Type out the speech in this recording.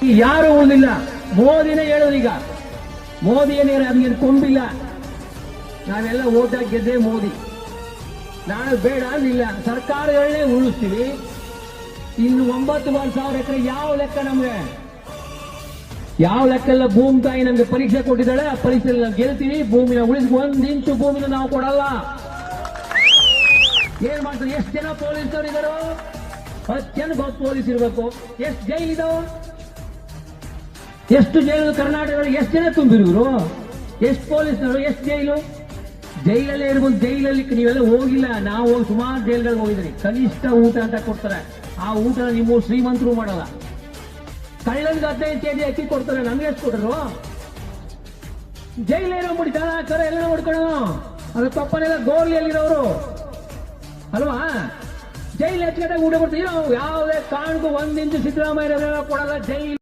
ಯಾರು ಉಳಿದಿಲ್ಲ. ಮೋದಿನೇ ಹೇಳೋದು ಈಗ. ಮೋದಿ ಏನೇನು ಅದಕ್ಕೆ ಕೊಂಬಿಲ್ಲ. ನಾವೆಲ್ಲ ಓಟ್ ಹಾಕಿ ಗೆದ್ದೆ ಮೋದಿ. ನಾನು ಬೇಡ ಅಂದಿಲ್ಲ. ಸರ್ಕಾರಗಳನ್ನೇ ಉಳಿಸ್ತೀವಿ. ಇನ್ನು 9,000 ಎಕರೆ ಯಾವ ಲೆಕ್ಕ ನಮ್ಗೆ? ಯಾವ ಲೆಕ್ಕ ಎಲ್ಲ? ಭೂಮಿ ತಾಯಿ ನಮ್ಗೆ ಪರೀಕ್ಷೆ ಕೊಟ್ಟಿದ್ದಾಳೆ. ಆ ಪರೀಕ್ಷೆಯಲ್ಲಿ ನಾವು ಗೆಲ್ತೀವಿ. ಭೂಮಿನ ಉಳಿಸಿ 1 ಇಂಚು ಭೂಮಿನ ನಾವು ಕೊಡಲ್ಲ. ಏನ್ ಮಾಡ್ತಾರೆ? ಎಷ್ಟು ಜನ ಪೊಲೀಸರು ಇದಾರೋ? 10 ಜನ ಪೊಲೀಸ್ ಇರಬೇಕು. ಎಷ್ಟು ಜೈಲ್ ಇದಾವ? ಎಷ್ಟು ಜೈಲು ಕರ್ನಾಟಕದಲ್ಲಿ ಎಷ್ಟು ಜನ ತುಂಬಿರುವರು? ಎಷ್ಟು ಪೊಲೀಸ್ನವರು? ಎಷ್ಟು ಜೈಲು? ಜೈಲಲ್ಲೇ ಇರ್ಬೋದು. ಜೈಲಲ್ಲಿ ನೀವೆಲ್ಲ ಹೋಗಿಲ್ಲ. ನಾವು ಹೋಗಿ ಸುಮಾರು ಜೈಲ್ಗಳಿಗೆ ಹೋಗಿದ್ರಿ. ಕನಿಷ್ಠ ಊಟ ಅಂತ ಕೊಡ್ತಾರೆ. ಆ ಊಟ ನೀವು ಶ್ರೀಮಂತರು ಮಾಡಲ್ಲ. ಕಳ್ಳನಿಗೆ 15 ಕೆಜಿ ಅಕ್ಕಿ ಕೊಡ್ತಾರೆ. ನಮ್ಗೆ ಎಷ್ಟು ಕೊಟ್ಟರು? ಜೈಲೇನೋ ಮುಡಿತಾರ ಕರೆ ಎಲ್ಲ ನೋಡ್ಕೊಳ್ಳೋ. ಅದು ತಪ್ಪನೆಲ್ಲ ಗೋರ್ಲಿಯಲ್ಲಿರೋರು ಅಲ್ವಾ? ಜೈಲ್ ಹೆಚ್ಚು ಊಟ ಕೊಡ್ತೀವಿ. ಯಾವುದೇ ಕಾರಣಕ್ಕೂ 1 ಇಂಚು ಸಿದ್ದರಾಮಯ್ಯ ಕೊಡಲ್ಲ. ಜೈಲ್